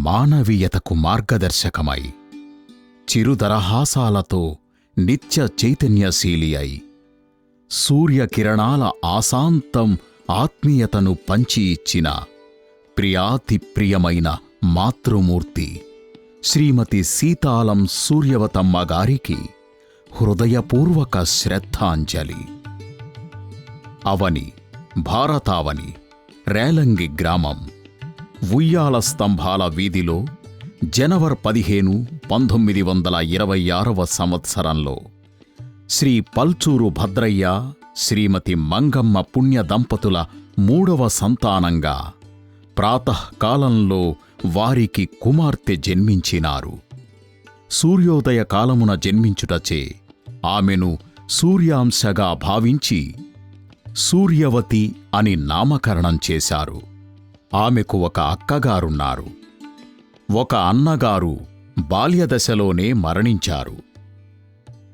మానవీయతకు మార్గదర్శకమై, చిరుదరహాసాలతో నిత్య చైతన్యశీలి అయి, సూర్యకిరణాల ఆశాంతం ఆత్మీయతను పంచి ఇచ్చిన ప్రియాతిప్రియమైన మాతృమూర్తి శ్రీమతి సీతాలం సూర్యవతమ్మ గారికి హృదయపూర్వక శ్రద్ధాంజలి. అవని, భారతావని, రేలంగి గ్రామం, ఉయ్యాల స్తంభాల వీధిలో జనవరి 15, 1926 సంవత్సరంలో శ్రీ పల్చూరు భద్రయ్య, శ్రీమతి మంగమ్మ పుణ్య దంపతుల 3వ సంతానంగా ప్రాతఃకాలంలో వారికి కుమార్తె జన్మించినారు. సూర్యోదయ కాలమున జన్మించుటచే ఆమెను సూర్యాంశగా భావించి సూర్యవతి అని నామకరణం చేశారు. ఆమెకు ఒక అక్కగారున్నారు. ఒక అన్నగారు బాల్యదశలోనే మరణించారు.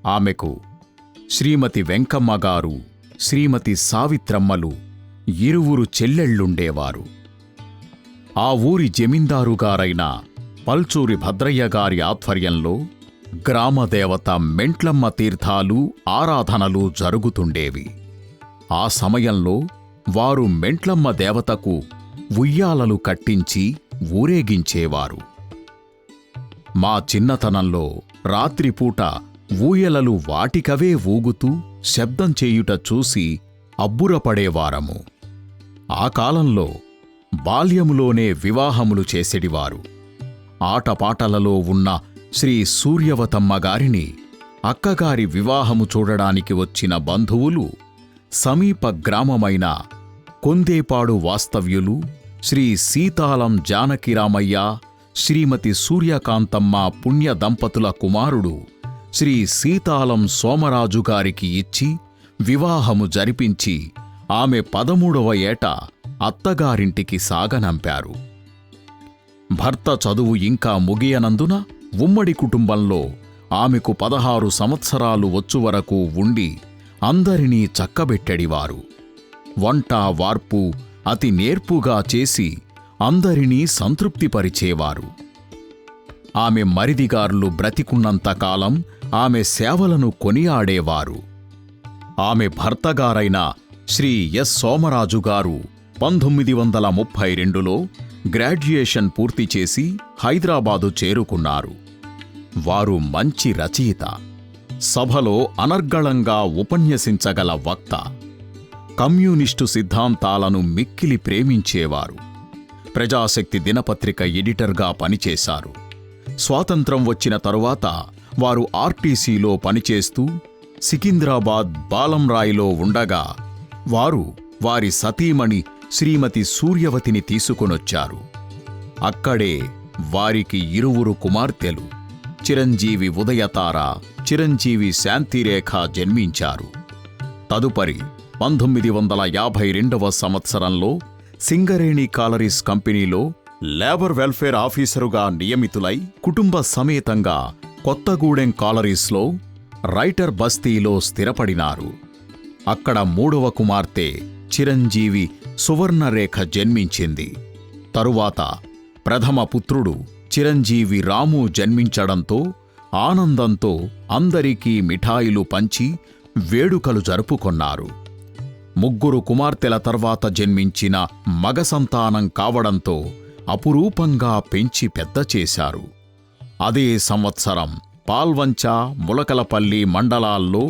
ఆమెకు శ్రీమతి వెంకమ్మగారు, శ్రీమతి సావిత్రమ్మలు ఇరువురు చెల్లెళ్ళుండేవారు. ఆ ఊరి జమీందారుగారైన పల్చూరి భద్రయ్య గారి ఆధ్వర్యంలో గ్రామదేవత మెంట్లమ్మ తీర్థాలు, ఆరాధనలు జరుగుతుండేవి. ఆ సమయంలో వారు మెంట్లమ్మ దేవతకు ఉయ్యాలలు కట్టించి ఊరేగించేవారు. మా చిన్నతనంలో రాత్రిపూట ఊయలలు వాటికవే ఊగుతూ శబ్దం చేయుట చూసి అబ్బురపడేవారము. ఆ కాలంలో బాల్యములోనే వివాహములు చేసెడివారు. ఆటపాటలలో ఉన్న శ్రీ సూర్యవతమ్మ గారిని, అక్కగారి వివాహము చూడడానికి వచ్చిన బంధువులు సమీప గ్రామమైన కొందేపాడు వాస్తవ్యులు శ్రీ సీతాలం జానకిరామయ్య, శ్రీమతి సూర్యకాంతమ్మ పుణ్య దంపతుల కుమారుడు శ్రీ సీతాలం సోమరాజు గారికి ఇచ్చి వివాహము జరిపించి ఆమె 13వ ఏట అత్తగారింటికి సాగనంపారు. భర్త చదువు ఇంకా ముగియనందున ఉమ్మడి కుటుంబంలో ఆమెకు 16 సంవత్సరాలు వచ్చువరకు ఉండి అందరినీ చక్కబెట్టెడివారు. వంట వార్పు అతి నేర్పుగా చేసి అందరినీ సంతృప్తిపరిచేవారు. ఆమె మరిదిగార్లు బ్రతికున్నంతకాలం ఆమె సేవలను కొనియాడేవారు. ఆమె భర్తగారైన శ్రీ ఎస్ సోమరాజు గారు 1932లో గ్రాడ్యుయేషన్ పూర్తి చేసి హైదరాబాదు చేరుకున్నారు. వారు మంచి రచయిత, సభలో అనర్గళంగా ఉపన్యసించగల వక్త, కమ్యూనిస్టు సిద్ధాంతాలను మిక్కిలి ప్రేమించేవారు. ప్రజాశక్తి దినపత్రిక ఎడిటర్గా పనిచేశారు. స్వాతంత్రం వచ్చిన తరువాత వారు ఆర్టీసీలో పనిచేస్తూ సికింద్రాబాద్ బాలంరాయిలో ఉండగా వారు వారి సతీమణి శ్రీమతి సూర్యవతిని తీసుకొనొచ్చారు. అక్కడే వారికి ఇరువురు కుమార్తెలు చిరంజీవి ఉదయతార, చిరంజీవి శాంతిరేఖ జన్మించారు. తదుపరి 1952వ సంవత్సరంలో సింగరేణి కాలరీస్ కంపెనీలో లేబర్ వెల్ఫేర్ ఆఫీసరుగా నియమితులై కుటుంబ సమేతంగా కొత్తగూడెం కాలరీస్లో రైటర్ బస్తీలో స్థిరపడినారు. అక్కడ 3వ కుమార్తె చిరంజీవి సువర్ణరేఖ జన్మించింది. తరువాత ప్రథమ పుత్రుడు చిరంజీవి రాము జన్మించడంతో ఆనందంతో అందరికీ మిఠాయిలు పంచి వేడుకలు జరుపుకొన్నారు. 3 కుమార్తెల తర్వాత జన్మించిన మగ సంతానం కావడంతో అపురూపంగా పెంచి పెద్ద చేశారు. అదే సంవత్సరం పాల్వంచ, ములకలపల్లి మండలాల్లో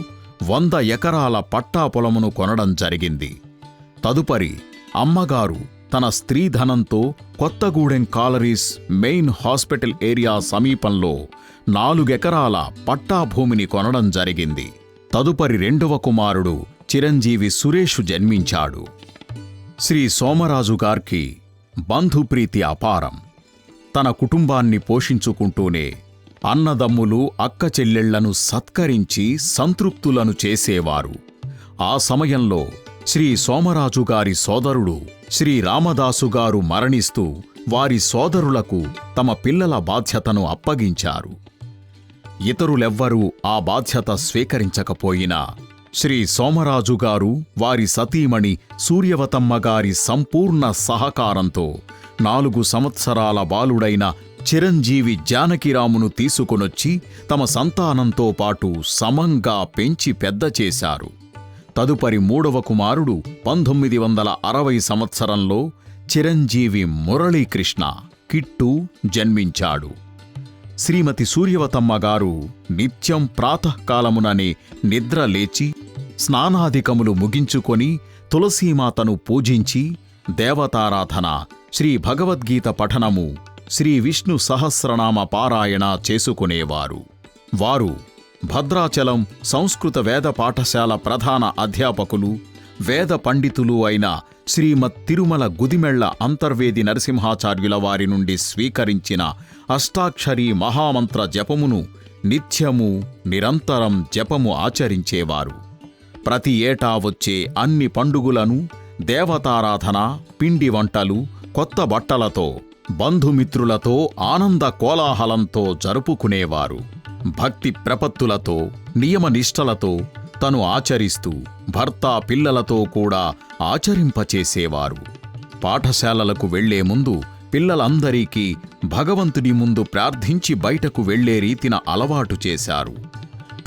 100 ఎకరాల పట్టా పొలమును కొనడం జరిగింది. తదుపరి అమ్మగారు తన స్త్రీధనంతో Kothagudem collieries main hospital area సమీపంలో 4 ఎకరాల పట్టా భూమిని కొనడం జరిగింది. తదుపరి 2వ కుమారుడు చిరంజీవి సురేషు జన్మించాడు. శ్రీ సోమరాజు గారికి బంధుప్రీతి అపారం. తన కుటుంబాన్ని పోషించుకుంటూనే అన్నదమ్ములు, అక్క చెల్లెళ్లను సత్కరించి సంతృప్తులను చేసేవారు. ఆ సమయంలో శ్రీ సోమరాజు గారి సోదరుడు శ్రీ రామదాసుగారు మరణిస్తూ వారి సోదరులకు తమ పిల్లల బాధ్యతను అప్పగించారు. ఇతరులెవ్వరూ ఆ బాధ్యత స్వీకరించకపోయినా శ్రీ సోమరాజుగారు వారి సతీమణి సూర్యవతమ్మగారి సంపూర్ణ సహకారంతో 4 సంవత్సరాల బాలుడైన చిరంజీవి జానకిరామును తీసుకొనొచ్చి తమ సంతానంతో పాటు సమంగా పెంచి పెద్ద చేశారు. తదుపరి 3వ కుమారుడు 1960 సంవత్సరంలో చిరంజీవి మురళీకృష్ణ కిట్టు జన్మించాడు. శ్రీమతి సూర్యవతమ్మగారు నిత్యం ప్రాతకాలముననే నిద్ర లేచి స్నానాధికములు ముగించుకొని తులసీమాతను పూజించి దేవతారాధన, శ్రీ భగవద్గీత పఠనము, శ్రీ విష్ణు సహస్రనామ పారాయణ చేసుకునేవారు. వారు భద్రాచలం సంస్కృత వేద పాఠశాల ప్రధాన అధ్యాపకులు, వేద పండితులు అయిన శ్రీమద్ తిరుమల గుదిమెళ్ల అంతర్వేది నరసింహాచార్యుల వారి నుండి స్వీకరించిన అష్టాక్షరీ మహామంత్ర జపమును నిత్యము నిరంతరం జపము ఆచరించేవారు. ప్రతి ఏటా వచ్చే అన్ని పండుగలను దేవతారాధన, పిండి వంటలు, కొత్త బట్టలతో, బంధుమిత్రులతో ఆనంద కోలాహలంతో జరుపుకునేవారు. భక్తి ప్రపత్తులతో, నియమనిష్టలతో తను ఆచరిస్తూ భర్త పిల్లలతో కూడా ఆచరింపచేసేవారు. పాఠశాలలకు వెళ్లే ముందు పిల్లలందరికీ భగవంతుడి ముందు ప్రార్థించి బయటకు వెళ్లే రీతిన అలవాటు చేశారు.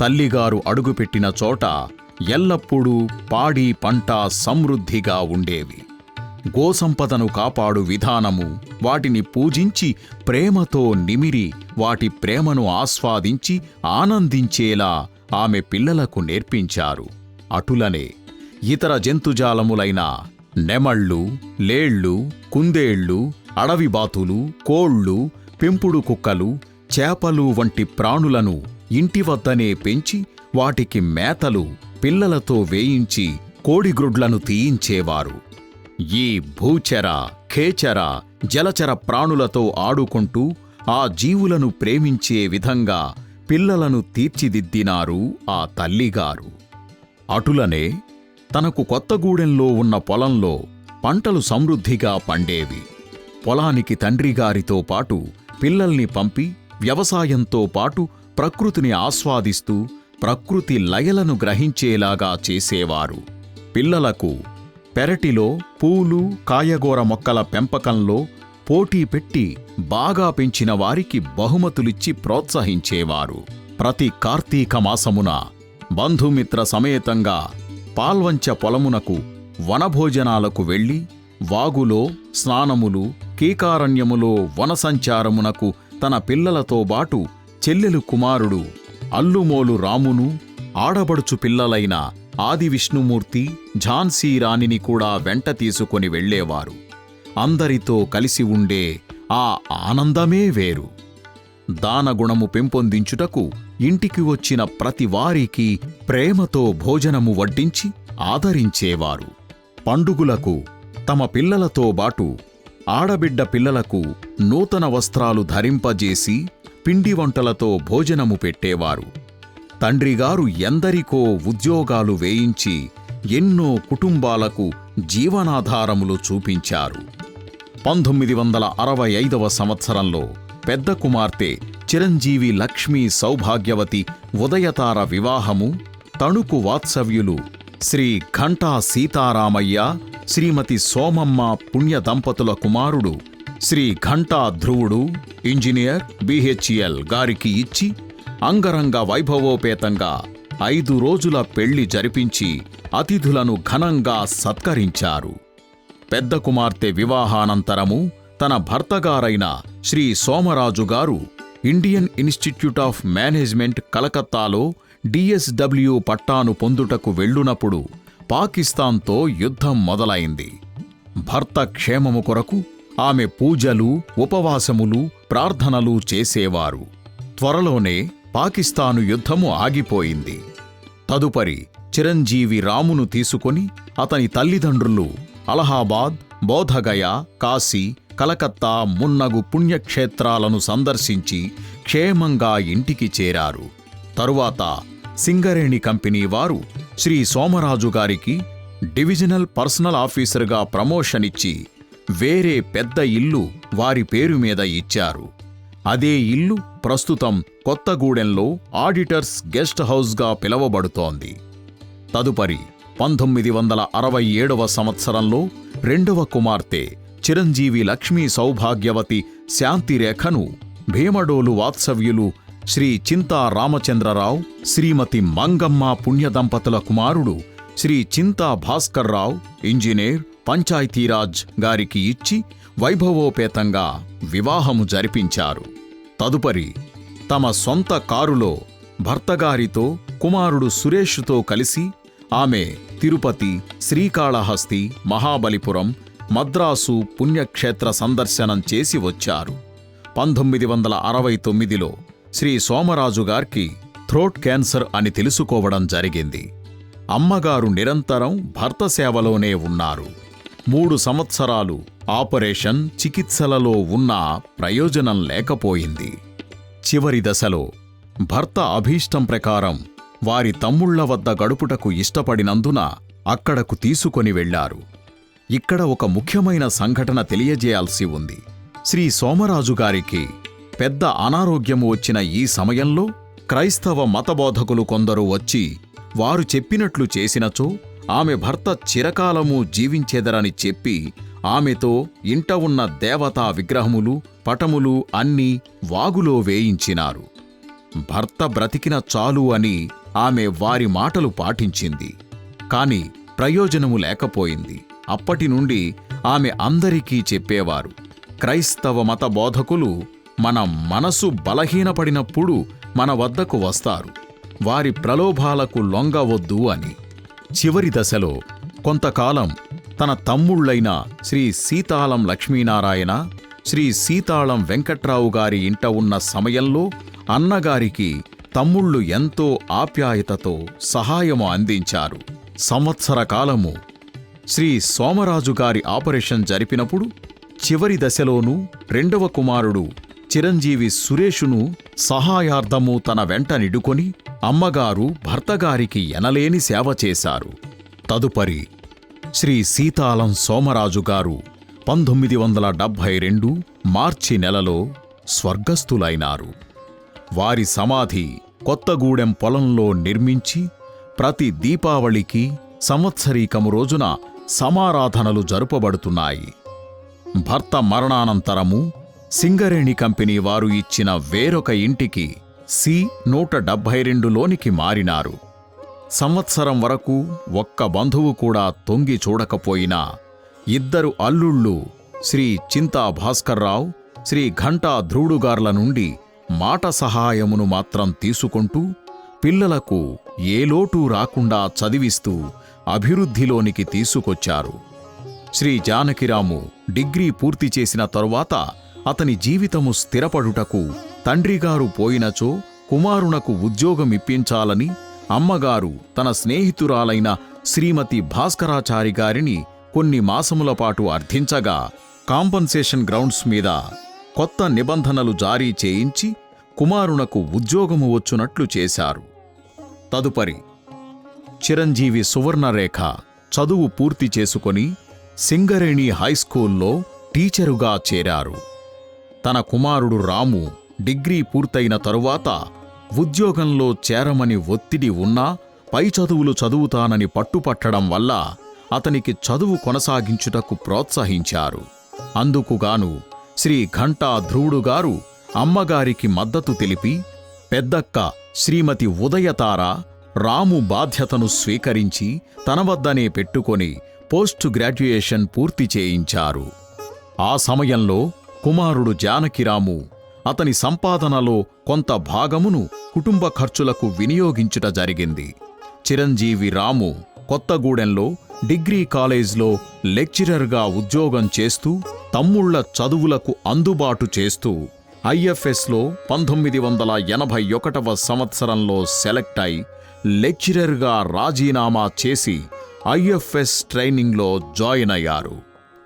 తల్లిగారు అడుగుపెట్టిన చోట ఎల్లప్పుడూ పాడి పంట సమృద్ధిగా ఉండేవి. గోసంపదను కాపాడు విధానము, వాటిని పూజించి ప్రేమతో నిమిరి వాటి ప్రేమను ఆస్వాదించి ఆనందించేలా ఆమె పిల్లలకు నేర్పించారు. అటులనే ఇతర జంతుజాలములైన నెమళ్ళు, లేళ్లు, కుందేళ్లు, అడవిబాతులు, కోళ్లు, పెంపుడు కుక్కలు, చేపలు వంటి ప్రాణులను ఇంటి వద్దనే పెంచి వాటికి మేతలు పిల్లలతో వేయించి కోడిగ్రుడ్లను తీయించేవారు. ఈ భూచర, ఖేచర, జలచర ప్రాణులతో ఆడుకుంటూ ఆ జీవులను ప్రేమించే విధంగా పిల్లలను తీర్చిదిద్దినారు ఆ తల్లిగారు. అటులనే తనకు కొత్తగూడెంలో ఉన్న పొలంలో పంటలు సమృద్ధిగా పండేవి. పొలానికి తండ్రిగారితో పాటు పిల్లల్ని పంపి వ్యవసాయంతో పాటు ప్రకృతిని ఆస్వాదిస్తూ ప్రకృతి లయలను గ్రహించేలాగా చేసేవారు. పిల్లలకు పెరటిలో పూలు, కాయగూర మొక్కల పెంపకంలో పోటీ పెట్టి బాగా పెంచిన వారికి బహుమతులిచ్చి ప్రోత్సహించేవారు. ప్రతి కార్తీక మాసమున బంధుమిత్ర సమేతంగా పాల్వంచ పొలమునకు వనభోజనాలకు వెళ్లి వాగులో స్నానములు, కీకారణ్యములో వనసంచారమునకు తన పిల్లలతో బాటు చెల్లెలు కుమారుడు అల్లుమోలు రామును, ఆడబడుచు పిల్లలైన ఆదివిష్ణుమూర్తి, ఝాన్సీ రాణిని కూడా వెంట తీసుకొని వెళ్లేవారు. అందరితో కలిసి ఉండే ఆ ఆనందమే వేరు. దానగుణము పెంపొందించుటకు ఇంటికి వచ్చిన ప్రతి వారికి ప్రేమతో భోజనము వడ్డించి ఆదరించేవారు. పండుగులకు తమ పిల్లలతో బాటు ఆడబిడ్డ పిల్లలకు నూతన వస్త్రాలు ధరింపజేసి పిండి వంటలతో భోజనము పెట్టేవారు. తండ్రిగారు ఎందరికో ఉద్యోగాలు వేయించి ఎన్నో కుటుంబాలకు జీవనాధారములు చూపించారు. 1965వ సంవత్సరంలో పెద్ద కుమార్తె చిరంజీవి లక్ష్మీ సౌభాగ్యవతి ఉదయతార వివాహము తణుకు వాత్సవ్యులు శ్రీ ఘంటా సీతారామయ్య, శ్రీమతి సోమమ్మ పుణ్య దంపతుల కుమారుడు శ్రీ ఘంటా ధ్రువుడు ఇంజనీర్ BHEL గారికి ఇచ్చి అంగరంగ వైభవోపేతంగా 5 రోజుల పెళ్లి జరిపించి అతిథులను ఘనంగా సత్కరించారు. పెద్ద కుమార్తె వివాహానంతరము తన భర్తగారైన శ్రీ సోమరాజు గారు ఇండియన్ ఇన్స్టిట్యూట్ ఆఫ్ మేనేజ్మెంట్ కలకత్తాలో DSW పట్టాను పొందుటకు వెళ్ళునప్పుడు పాకిస్తాన్తో యుద్ధం మొదలైంది. భర్త క్షేమము కొరకు ఆమె పూజలు, ఉపవాసములు, ప్రార్థనలు చేసేవారు. త్వరలోనే పాకిస్తాను యుద్ధము ఆగిపోయింది. తదుపరి చిరంజీవి రామును తీసుకొని అతని తల్లిదండ్రులు అలహాబాద్, బోధగయ, కాశీ, కలకత్తా మున్నగు పుణ్యక్షేత్రాలను సందర్శించి క్షేమంగా ఇంటికి చేరారు. తరువాత సింగరేణి కంపెనీ వారు శ్రీ సోమరాజు గారికి డివిజనల్ పర్సనల్ ఆఫీసర్గా ప్రమోషన్ ఇచ్చి వేరే పెద్ద ఇల్లు వారి పేరు మీద ఇచ్చారు. అదే ఇల్లు ప్రస్తుతం కొత్తగూడెంలో ఆడిటర్స్ గెస్ట్ హౌస్గా పిలవబడుతోంది. తదుపరి 1967వ సంవత్సరంలో రెండవ కుమార్తె చిరంజీవి లక్ష్మీ సౌభాగ్యవతి శాంతిరేఖను భీమడోలు వాత్సవ్యులు శ్రీ చింతా రామచంద్రరావు, శ్రీమతి మంగమ్మ పుణ్యదంపతుల కుమారుడు శ్రీ చింతా భాస్కర్రావు ఇంజనీర్ పంచాయతీరాజ్ గారికి ఇచ్చి వైభవోపేతంగా వివాహము జరిపించారు. తదుపరి తమ సొంత కారులో భర్తగారితో కుమారుడు సురేష్తో కలిసి ఆమె తిరుపతి, శ్రీకాళహస్తి, మహాబలిపురం, మద్రాసు పుణ్యక్షేత్ర సందర్శనం చేసి వచ్చారు. 1969లో శ్రీ సోమరాజుగారికి థ్రోట్ క్యాన్సర్ అని తెలుసుకోవడం జరిగింది. అమ్మగారు నిరంతరం భర్త సేవలోనే ఉన్నారు. 3 సంవత్సరాలు ఆపరేషన్, చికిత్సలలో ఉన్నా ప్రయోజనం లేకపోయింది. చివరి దశలో భర్త అభీష్టం ప్రకారం వారి తమ్ముళ్ల వద్ద గడుపుటకు ఇష్టపడినందున అక్కడకు తీసుకొని వెళ్లారు. ఇక్కడ ఒక ముఖ్యమైన సంఘటన తెలియజేయాల్సి ఉంది. శ్రీ సోమరాజుగారికి పెద్ద అనారోగ్యము వచ్చిన ఈ సమయంలో క్రైస్తవ మతబోధకులు కొందరు వచ్చి వారు చెప్పినట్లు చేసినచో ఆమె భర్త చిరకాలము జీవించెదరని చెప్పి ఆమెతో ఇంట ఉన్న దేవతా విగ్రహములు, పటములు అన్నీ వాగులో వేయించినారు. భర్త బ్రతికిన చాలు అని ఆమె వారి మాటలు పాటించింది. కాని ప్రయోజనము లేకపోయింది. అప్పటి నుండి ఆమె అందరికీ చెప్పేవారు, క్రైస్తవ మత బోధకులు మన మనసు బలహీనపడినప్పుడు మన వద్దకు వస్తారు, వారి ప్రలోభాలకు లొంగవద్దు అని. చివరి దశలో కొంతకాలం తన తమ్ముళ్లైన శ్రీ సీతాళం లక్ష్మీనారాయణ, శ్రీ సీతాళం వెంకట్రావు గారి ఇంట ఉన్న సమయంలో అన్నగారికి తమ్ముళ్ళు ఎంతో ఆప్యాయతతో సహాయము అందించారు. సంవత్సర కాలము శ్రీ సోమరాజుగారి ఆపరేషన్ జరిపినప్పుడు చివరి దశలోనూ 2వ కుమారుడు చిరంజీవి సురేషును సహాయార్థము తన వెంట నిడుకొని అమ్మగారు భర్తగారికి ఎనలేని సేవ చేశారు. తదుపరి శ్రీ సీతాళం సోమరాజుగారు 1972 మార్చి నెలలో స్వర్గస్థులైనారు. వారి సమాధి కొత్తగూడెం పొలంలో నిర్మించి ప్రతి దీపావళికి, సంవత్సరీకము రోజున సమారాధనలు జరుపబడుతున్నాయి. భర్త మరణానంతరము సింగరేణి కంపెనీ వారు ఇచ్చిన వేరొక ఇంటికి C-172లోనికి మారినారు. సంవత్సరం వరకు ఒక్క బంధువు కూడా తొంగి చూడకపోయినా 2 అల్లుళ్ళు శ్రీ చింతా భాస్కర్రావు, శ్రీ ఘంటా ధ్రువుడుగార్ల నుండి మాట సహాయమును మాత్రం తీసుకుంటూ పిల్లలకు ఏ లోటు రాకుండా చదివిస్తూ అభివృద్ధిలోనికి తీసుకొచ్చారు. శ్రీ జానకిరాము డిగ్రీ పూర్తి చేసిన తరువాత అతని జీవితము స్థిరపడుటకు తండ్రిగారు పోయినచో కుమారునకు ఉద్యోగమిప్పించాలని అమ్మగారు తన స్నేహితురాలైన శ్రీమతి భాస్కరాచారి గారిని కొన్ని మాసముల పాటు అర్థించగా కాంపన్సేషన్ గ్రౌండ్స్ మీద కొత్త నిబంధనలు జారీ చేయించి కుమారునకు ఉద్యోగము వచ్చునట్లు చేశారు. తదుపరి చిరంజీవి సువర్ణరేఖ చదువు పూర్తి చేసుకొని సింగరేణి హైస్కూల్లో టీచరుగా చేరారు. తన కుమారుడు రాము డిగ్రీ పూర్తయిన తరువాత ఉద్యోగంలో చేరమని ఒత్తిడి ఉన్నా పై చదువులు చదువుతానని పట్టుపట్టడం వల్ల అతనికి చదువు కొనసాగించుటకు ప్రోత్సహించారు. అందుకుగాను శ్రీ ఘంటా ధ్రువుడుగారు అమ్మగారికి మద్దతు తెలిపి పెద్దక్క శ్రీమతి ఉదయతార రాము బాధ్యతను స్వీకరించి తన వద్దనే పెట్టుకొని పోస్ట్ గ్రాడ్యుయేషన్ పూర్తి చేయించారు. ఆ సమయంలో కుమారుడు జానకిరాము అతని సంపాదనలో కొంత భాగమును కుటుంబ ఖర్చులకు వినియోగించుట జరిగింది. చిరంజీవి రాము కొత్తగూడెంలో డిగ్రీ కాలేజ్లో లెక్చరర్గా ఉద్యోగం చేస్తూ తమ్ముళ్ల చదువులకు అందుబాటు చేస్తూ ఐఎఫ్ఎస్లో 1981వ సంవత్సరంలో సెలెక్ట్ అయి లెక్చరర్గా రాజీనామా చేసి ఐఎఫ్ఎస్ ట్రైనింగ్లో జాయిన్ అయ్యారు.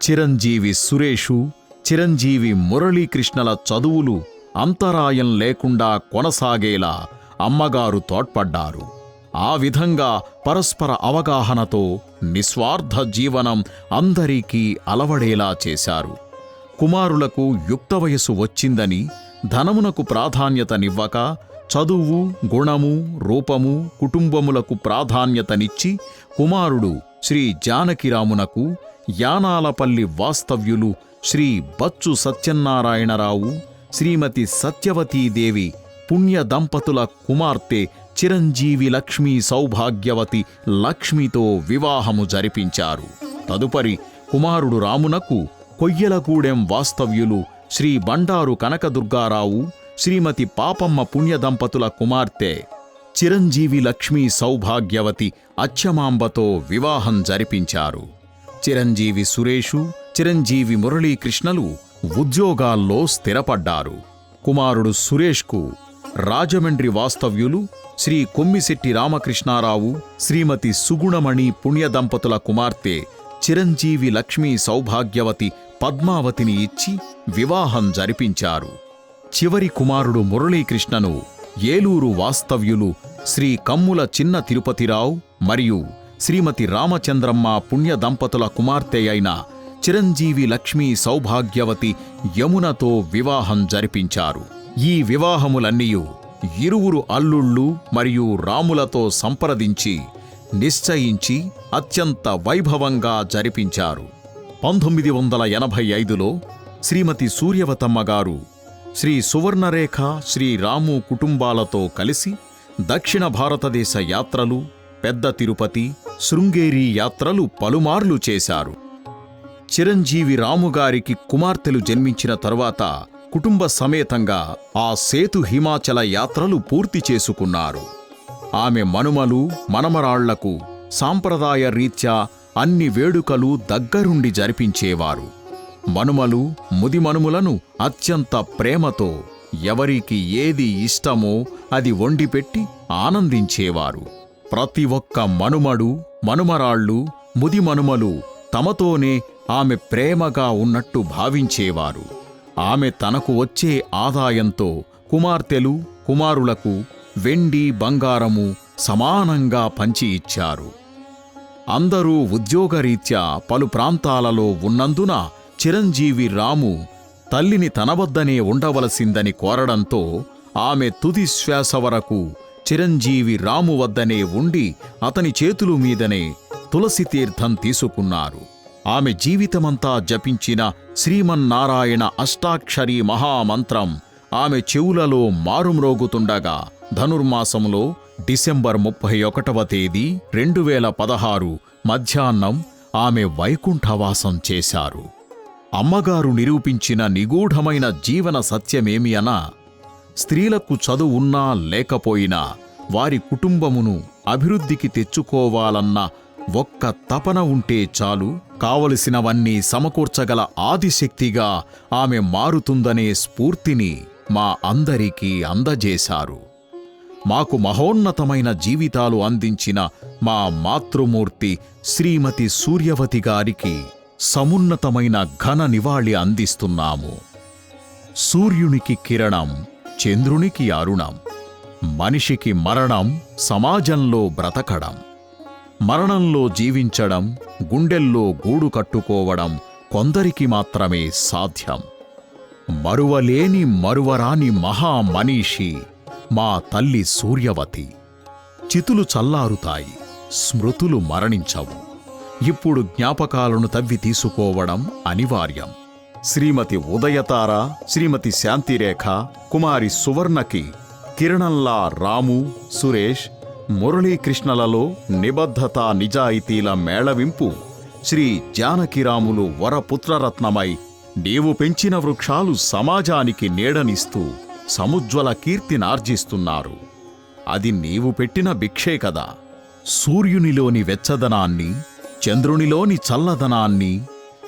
చిరంజీవి సురేషు, చిరంజీవి మురళీకృష్ణల చదువులు అంతరాయం లేకుండా కొనసాగేలా అమ్మగారు తోడ్పడ్డారు. ఆ విధంగా పరస్పర అవగాహనతో నిస్వార్థ జీవనం అందరికీ అలవడేలా చేశారు. కుమారులకు యుక్త వయసు వచ్చిందని ధనమునకు ప్రాధాన్యతనివ్వక చదువు, గుణము, రూపము, కుటుంబములకు ప్రాధాన్యతనిచ్చి కుమారుడు శ్రీ జానకిరామునకు యానాలపల్లి వాస్తవ్యులు శ్రీ బచ్చు సత్యనారాయణరావు, శ్రీమతి సత్యవతీదేవి పుణ్య దంపతుల కుమార్తె చిరంజీవి లక్ష్మీ సౌభాగ్యవతి లక్ష్మితో వివాహము జరిపించారు. తదుపరి కుమారుడు రామునకు కొయ్యలగూడెం వాస్తవ్యులు శ్రీ బండారు కనకదుర్గారావు, శ్రీమతి పాపమ్మ పుణ్య దంపతుల కుమార్తె చిరంజీవి లక్ష్మీ సౌభాగ్యవతి అచ్చమాంబతో వివాహం జరిపించారు. చిరంజీవి సురేషు, చిరంజీవి మురళీకృష్ణలు ఉద్యోగాల్లో స్థిరపడ్డారు. కుమారుడు సురేష్కు రాజమండ్రి వాస్తవ్యులు శ్రీ కొమ్మిశెట్టి రామకృష్ణారావు, శ్రీమతి సుగుణమణి పుణ్య దంపతుల కుమార్తె చిరంజీవి లక్ష్మీ సౌభాగ్యవతి పద్మావతిని ఇచ్చి వివాహం జరిపించారు. చివరి కుమారుడు మురళీకృష్ణను ఏలూరు వాస్తవ్యులు శ్రీ కమ్ముల చిన్న తిరుపతిరావు మరియు శ్రీమతి రామచంద్రమ్మ పుణ్య దంపతుల కుమార్తె అయిన చిరంజీవి లక్ష్మీ సౌభాగ్యవతి యమునతో వివాహం జరిపించారు. ఈ వివాహములన్నీయు ఇరువురు అల్లుళ్ళు మరియు రాములతో సంప్రదించి నిశ్చయించి అత్యంత వైభవంగా జరిపించారు. 1985లో శ్రీమతి సూర్యవతమ్మ గారు శ్రీ సువర్ణరేఖ, శ్రీ రాము కుటుంబాలతో కలిసి దక్షిణ భారతదేశ యాత్రలు, పెద్ద తిరుపతి, శృంగేరి యాత్రలు పలుమార్లు చేశారు. చిరంజీవి రాముగారికి కుమార్తెలు జన్మించిన తరువాత కుటుంబ సమేతంగా ఆ సేతు హిమాచల యాత్రలు పూర్తి చేసుకున్నారు. ఆమె మనుమలు, మనమరాళ్లకు సాంప్రదాయ రీత్యా అన్ని వేడుకలు దగ్గరుండి జరిపించేవారు. మనుమలు, ముదిమనుములను అత్యంత ప్రేమతో ఎవరికి ఏది ఇష్టమో అది వండిపెట్టి ఆనందించేవారు. ప్రతి ఒక్క మనుమడు, మనుమరాళ్ళు, ముదిమనుమలు తమతోనే ఆమె ప్రేమగా ఉన్నట్టు భావించేవారు. ఆమె తనకు వచ్చే ఆదాయంతో కుమార్తెలు, కుమారులకు వెండి, బంగారము సమానంగా పంచి ఇచ్చారు. అందరూ ఉద్యోగరీత్యా పలు ప్రాంతాలలో ఉన్నందున చిరంజీవి రాము తల్లిని తన వద్దనే ఉండవలసిందని కోరడంతో ఆమె తుది శ్వాస వరకు చిరంజీవి రాము వద్దనే ఉండి అతని చేతుల మీదనే తులసి తీర్థం తీసుకున్నారు. ఆమె జీవితమంతా జపించిన శ్రీమన్నారాయణ అష్టాక్షరీ మహామంత్రం ఆమె చెవులలో మారుమ్రోగుతుండగా ధనుర్మాసంలో డిసెంబర్ 31వ తేదీ 2016 మధ్యాహ్నం ఆమె వైకుంఠవాసం చేశారు. అమ్మగారు నిరూపించిన నిగూఢమైన జీవన సత్యమేమి అనా, స్త్రీలకు చదువున్నా లేకపోయినా వారి కుటుంబమును అభివృద్ధికి తెచ్చుకోవాలన్న ఒక్క తపన ఉంటే చాలు, కావలసినవన్నీ సమకూర్చగల ఆదిశక్తిగా ఆమె మారుతుందనే స్ఫూర్తిని మా అందరికీ అందజేశారు. మాకు మహోన్నతమైన జీవితాలు అందించిన మా మాతృమూర్తి శ్రీమతి సూర్యవతి గారికి సమున్నతమైన ఘన నివాళి అందిస్తున్నాము. సూర్యునికి కిరణం, చంద్రునికి అరుణం. మనిషికి మరణం, సమాజంలో బ్రతకడం. మరణంలో జీవించడం, గుండెల్లో గూడు కట్టుకోవడం కొందరికి మాత్రమే సాధ్యం. మరువలేని మరువరాని మహామనీషి మా తల్లి సూర్యవతి. చితులు చల్లారుతాయి, స్మృతులు మరణించవు. ఇప్పుడు జ్ఞాపకాలను తవ్వి తీసుకోవడం అనివార్యం. శ్రీమతి ఉదయతార, శ్రీమతి శాంతిరేఖ, కుమారి సువర్ణకి కిరణంలా రాము, సురేష్, మురళీకృష్ణలలో నిబద్ధత, నిజాయితీల మేళవింపు. శ్రీ జానకిరాములు వరపుత్రరత్నమై నీవు పెంచిన వృక్షాలు సమాజానికి నీడనిస్తూ సముజ్వల కీర్తినార్జిస్తున్నారు. అది నీవు పెట్టిన భిక్షే కదా. సూర్యునిలోని వెచ్చదనాన్ని, చంద్రునిలోని చల్లదనాన్ని,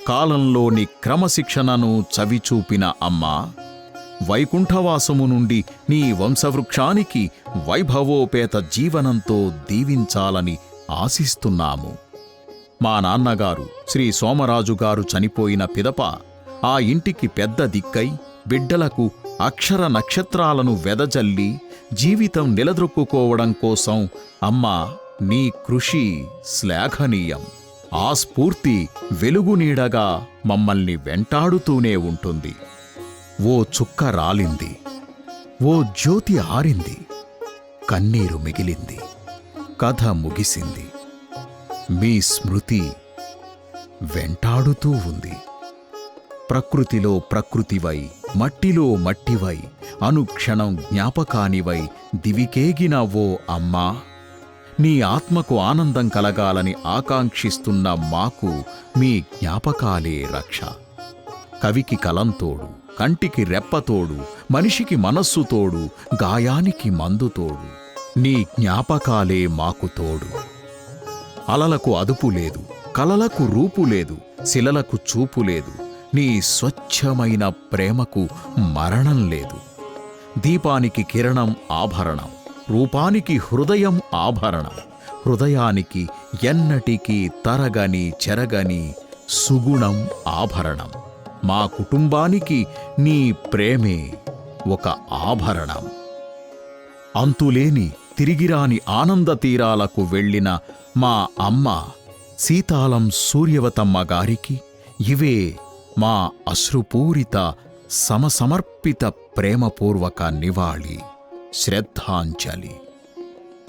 కాలంలోని క్రమశిక్షణను చవిచూపిన అమ్మా, వైకుంఠవాసము నుండి నీ వంశవృక్షానికి వైభవోపేత జీవనంతో దీవించాలని ఆశిస్తున్నాము. మా నాన్నగారు శ్రీ సోమరాజుగారు చనిపోయిన పిదప ఆ ఇంటికి పెద్ద దిక్కై బిడ్డలకు అక్షర నక్షత్రాలను వెదజల్లి జీవితం నిలదొక్కుకోవడం కోసం అమ్మా నీ కృషి శ్లాఘనీయం. ఆ స్ఫూర్తి వెలుగునీడగా మమ్మల్ని వెంటాడుతూనే ఉంటుంది. ఓ చుక్క రాలింది, ఓ జ్యోతి ఆరింది, కన్నీరు మిగిలింది, కథ ముగిసింది. మీ స్మృతి వెంటాడుతూ ఉంది. ప్రకృతిలో ప్రకృతివై మట్టిలో మట్టివై అనుక్షణం జ్ఞాపకానివై దివికేగిన ఓ అమ్మా, నీ ఆత్మకు ఆనందం కలగాలని ఆకాంక్షిస్తున్న మాకు మీ జ్ఞాపకాలే రక్ష. కవికి కలంతోడు, కంటికి రెప్పతోడు, మనిషికి మనస్సు తోడు, గాయానికి మందు తోడు, నీ జ్ఞాపకాలే మాకు తోడు. అలలకు అదుపు లేదు, కలలకు రూపు లేదు, శిలలకు చూపు లేదు, నీ స్వచ్ఛమైన ప్రేమకు మరణం లేదు. దీపానికి కిరణం ఆభరణం, రూపానికి హృదయం ఆభరణం, హృదయానికి ఎన్నటికీ తరగని చెరగని సుగుణం ఆభరణం. మా కుటుంబానికి నీ ప్రేమే ఒక ఆభరణం. అంతులేని తిరిగిరాని ఆనంద తీరాలకు వెళ్ళిన మా అమ్మ సీతాలం సూర్యవతమ్మ గారికి ఇవే మా అశ్రుపూరిత సమసమర్పిత ప్రేమపూర్వక నివాళి, శ్రద్ధాంజలి.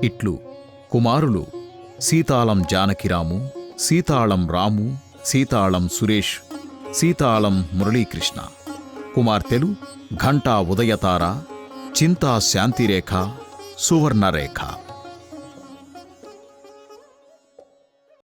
ఇట్లు కుమారులు సీతాళం జానకిరాము, సీతాళం రాము, సీతాళం సురేష్, సీతాళం మురళీకృష్ణ. కుమార్తెలు ఘంటా ఉదయతార, చింతా శాంతిరేఖ, సువర్ణరేఖ.